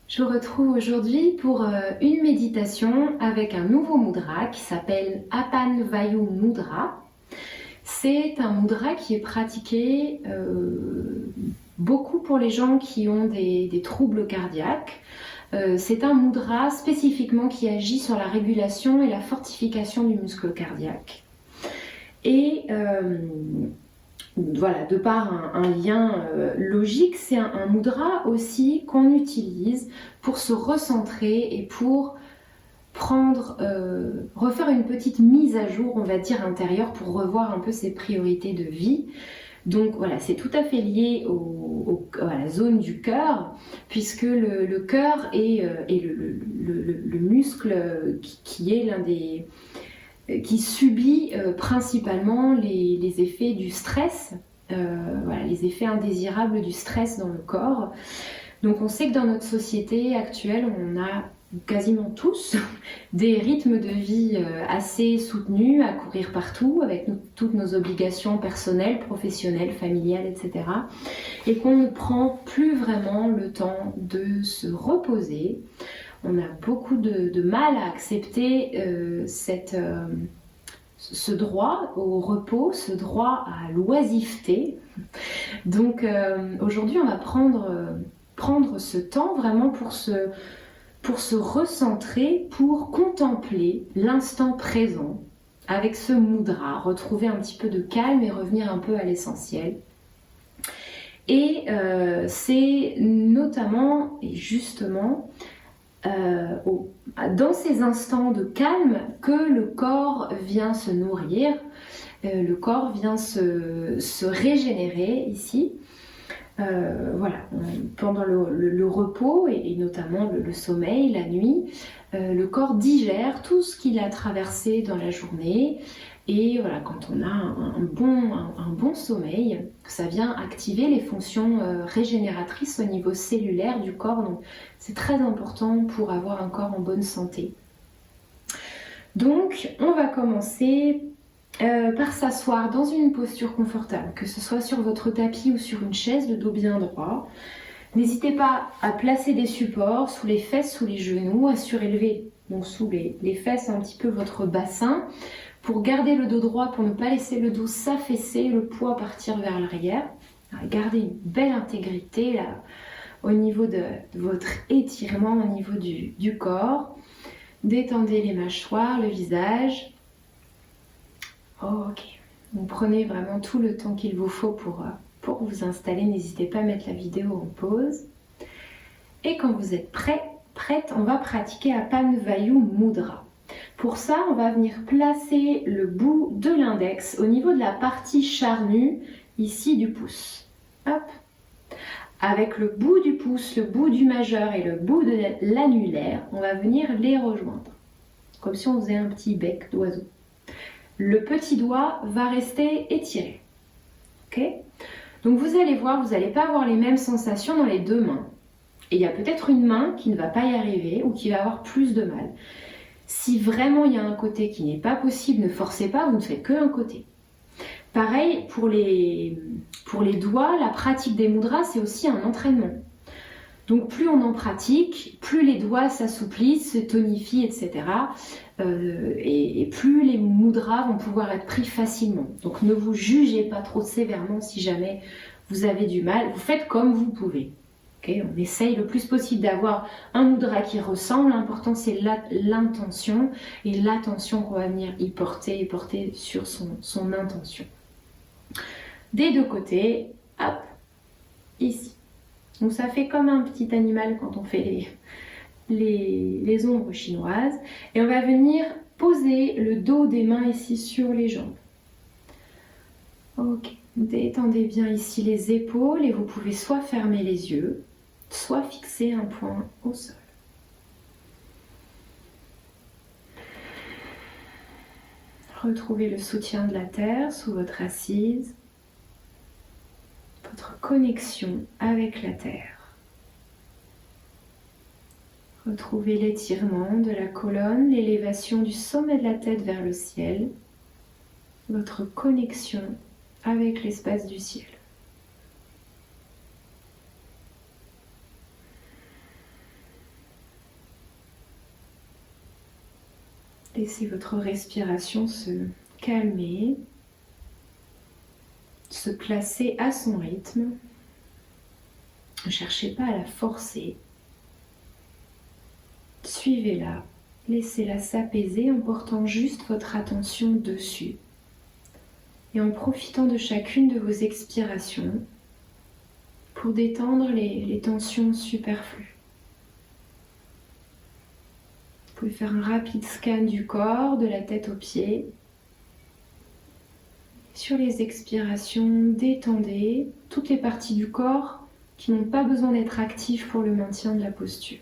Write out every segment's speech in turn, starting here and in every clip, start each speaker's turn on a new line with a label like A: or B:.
A: Je vous retrouve aujourd'hui pour une méditation avec un nouveau mudra qui s'appelle Apan Vayu Mudra. C'est un mudra qui est pratiqué beaucoup pour les gens qui ont des troubles cardiaques. C'est un mudra spécifiquement qui agit sur la régulation et la fortification du muscle cardiaque. Et voilà, de par un lien logique, c'est un mudra aussi qu'on utilise pour se recentrer et pour refaire une petite mise à jour, on va dire, intérieure pour revoir un peu ses priorités de vie. Donc voilà, c'est tout à fait lié à la zone du cœur, puisque le cœur est le muscle qui est l'un des qui subit principalement les effets du stress, les effets indésirables du stress dans le corps. Donc on sait que dans notre société actuelle, on a quasiment tous des rythmes de vie assez soutenus, à courir partout, avec toutes nos obligations personnelles, professionnelles, familiales, etc. Et qu'on ne prend plus vraiment le temps de se reposer. On a beaucoup de mal à accepter ce droit au repos, ce droit à l'oisiveté. Donc aujourd'hui, on va prendre ce temps vraiment pour se recentrer, pour contempler l'instant présent avec ce mudra, retrouver un petit peu de calme et revenir un peu à l'essentiel. Et c'est notamment et justement dans ces instants de calme que le corps vient se nourrir, le corps vient se régénérer ici. Pendant le repos et notamment le sommeil, la nuit, le corps digère tout ce qu'il a traversé dans la journée. Et voilà, quand on a un bon sommeil, ça vient activer les fonctions régénératrices au niveau cellulaire du corps. Donc c'est très important pour avoir un corps en bonne santé. Donc on va commencer par s'asseoir dans une posture confortable, que ce soit sur votre tapis ou sur une chaise, le dos bien droit. N'hésitez pas à placer des supports sous les fesses, sous les genoux, à surélever donc sous les fesses un petit peu votre bassin, pour garder le dos droit, pour ne pas laisser le dos s'affaisser, le poids partir vers l'arrière. Gardez une belle intégrité là, au niveau de votre étirement, au niveau du corps. Détendez les mâchoires, le visage. Ok, donc prenez vraiment tout le temps qu'il vous faut pour vous installer. N'hésitez pas à mettre la vidéo en pause. Et quand vous êtes prête, on va pratiquer Apan Vayu Mudra. Pour ça, on va venir placer le bout de l'index au niveau de la partie charnue, ici du pouce. Hop. Avec le bout du pouce, le bout du majeur et le bout de l'annulaire, on va venir les rejoindre. Comme si on faisait un petit bec d'oiseau. Le petit doigt va rester étiré. Ok ? Donc vous allez voir, vous n'allez pas avoir les mêmes sensations dans les deux mains. Et il y a peut-être une main qui ne va pas y arriver ou qui va avoir plus de mal. Si vraiment il y a un côté qui n'est pas possible, ne forcez pas, vous ne faites qu'un côté. Pareil, pour les doigts, la pratique des mudras, c'est aussi un entraînement. Donc plus on en pratique, plus les doigts s'assouplissent, se tonifient, etc. Et plus les mudras vont pouvoir être pris facilement. Donc ne vous jugez pas trop sévèrement si jamais vous avez du mal. Vous faites comme vous pouvez. Okay, on essaye le plus possible d'avoir un mudra qui ressemble. L'important c'est l'intention et l'attention qu'on va venir y porter et porter sur son intention. Des deux côtés, hop, ici. Donc ça fait comme un petit animal quand on fait les ombres chinoises. Et on va venir poser le dos des mains ici sur les jambes. Ok, détendez bien ici les épaules et vous pouvez soit fermer les yeux, soit fixer un point au sol. Retrouvez le soutien de la terre sous votre assise, votre connexion avec la terre. Retrouvez l'étirement de la colonne, l'élévation du sommet de la tête vers le ciel, votre connexion avec l'espace du ciel. Laissez votre respiration se calmer, se placer à son rythme. Ne cherchez pas à la forcer. Suivez-la, laissez-la s'apaiser en portant juste votre attention dessus et en profitant de chacune de vos expirations pour détendre les tensions superflues. Vous pouvez faire un rapide scan du corps, de la tête aux pieds. Sur les expirations, détendez toutes les parties du corps qui n'ont pas besoin d'être actives pour le maintien de la posture.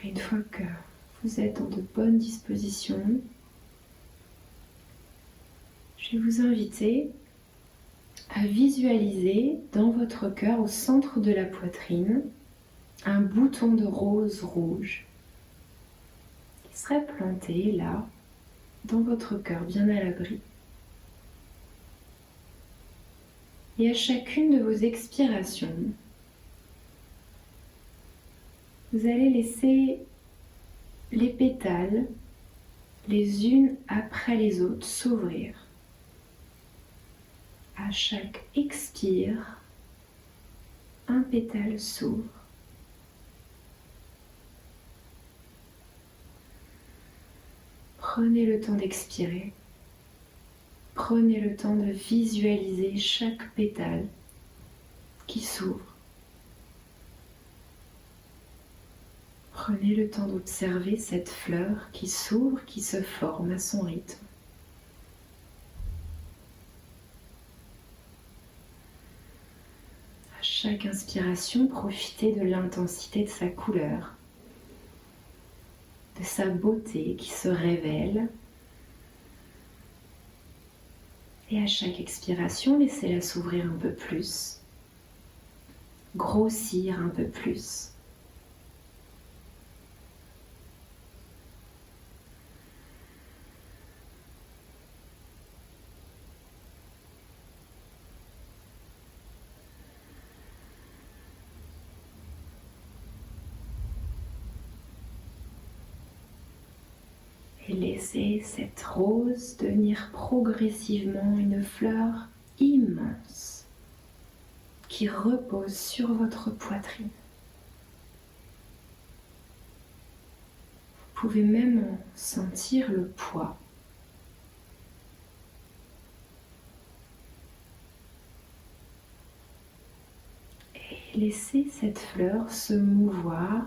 A: Et une fois que vous êtes dans de bonnes dispositions, je vais vous inviter à visualiser dans votre cœur, au centre de la poitrine, un bouton de rose rouge qui serait planté là, dans votre cœur, bien à l'abri. Et à chacune de vos expirations, vous allez laisser les pétales, les unes après les autres, s'ouvrir. À chaque expire, un pétale s'ouvre. Prenez le temps d'expirer. Prenez le temps de visualiser chaque pétale qui s'ouvre. Prenez le temps d'observer cette fleur qui s'ouvre, qui se forme à son rythme. À chaque inspiration, profitez de l'intensité de sa couleur, de sa beauté qui se révèle. Et à chaque expiration, laissez-la s'ouvrir un peu plus, grossir un peu plus. Et laissez cette rose devenir progressivement une fleur immense qui repose sur votre poitrine. Vous pouvez même en sentir le poids. Et laissez cette fleur se mouvoir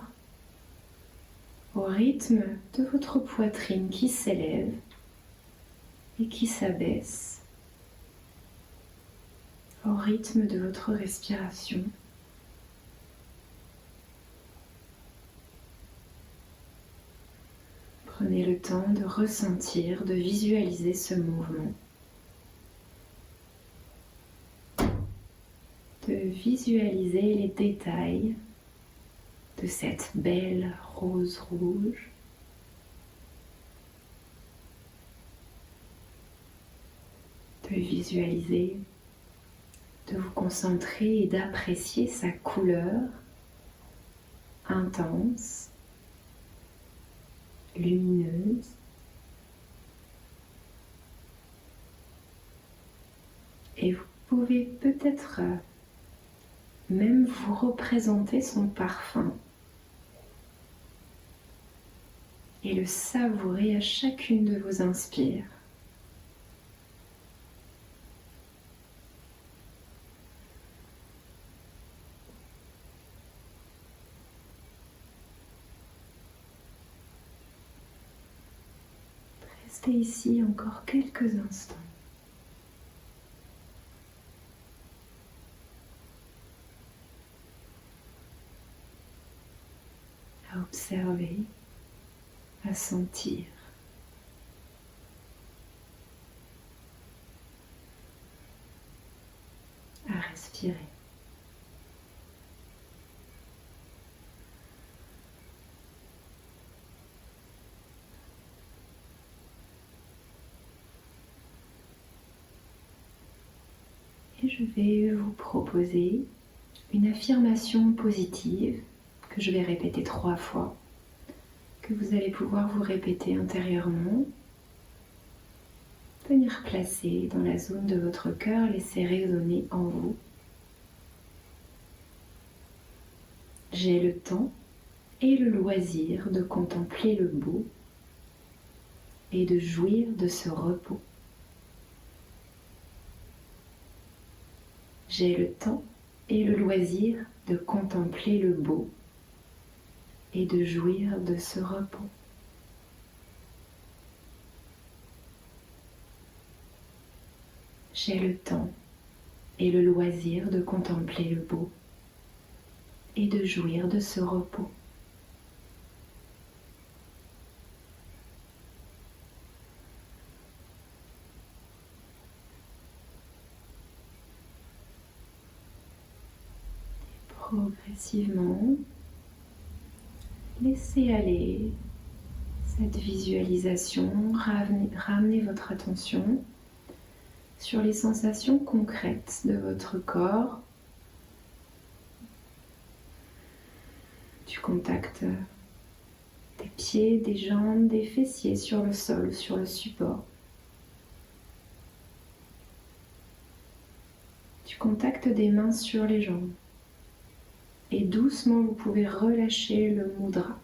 A: au rythme de votre poitrine qui s'élève et qui s'abaisse, au rythme de votre respiration. Prenez le temps de ressentir, de visualiser ce mouvement, de visualiser les détails de cette belle rose rouge. De visualiser, de vous concentrer et d'apprécier sa couleur intense, lumineuse. Et vous pouvez peut-être même vous représenter son parfum et le savourer à chacune de vos inspires. Restez ici encore quelques instants. À observer, à sentir. À respirer. Et je vais vous proposer une affirmation positive que je vais répéter 3 fois, que vous allez pouvoir vous répéter intérieurement. Venir placer dans la zone de votre cœur, laisser résonner en vous. J'ai le temps et le loisir de contempler le beau et de jouir de ce repos. J'ai le temps et le loisir de contempler le beau et de jouir de ce repos. J'ai le temps et le loisir de contempler le beau et de jouir de ce repos. Progressivement, laissez aller cette visualisation, ramenez votre attention sur les sensations concrètes de votre corps, du contact des pieds, des jambes, des fessiers sur le sol, sur le support, du contact des mains sur les jambes. Et doucement, vous pouvez relâcher le mudra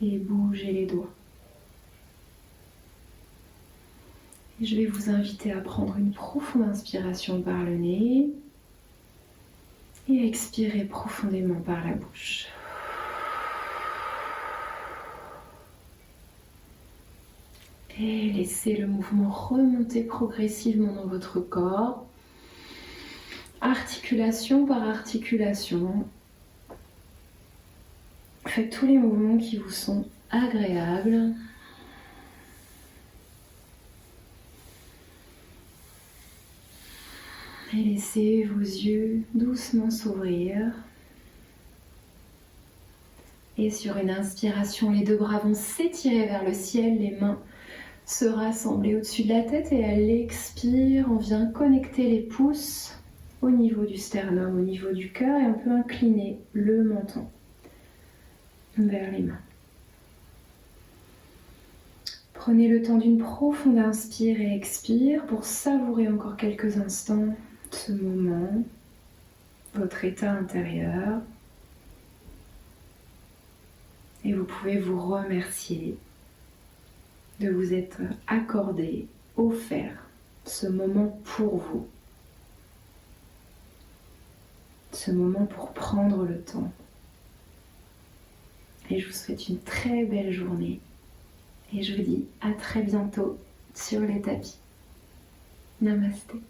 A: et bouger les doigts. Et je vais vous inviter à prendre une profonde inspiration par le nez et expirer profondément par la bouche. Et laissez le mouvement remonter progressivement dans votre corps, articulation par articulation. Faites tous les mouvements qui vous sont agréables. Et laissez vos yeux doucement s'ouvrir. Et sur une inspiration, les deux bras vont s'étirer vers le ciel, les mains se rassembler au-dessus de la tête. Et à l'expire, on vient connecter les pouces au niveau du sternum, au niveau du cœur. Et on peut incliner le menton vers les mains. Prenez le temps d'une profonde inspire et expire pour savourer encore quelques instants ce moment, votre état intérieur. Et vous pouvez vous remercier de vous être accordé, offert ce moment pour vous. Ce moment pour prendre le temps. Et je vous souhaite une très belle journée. Et je vous dis à très bientôt sur les tapis. Namasté.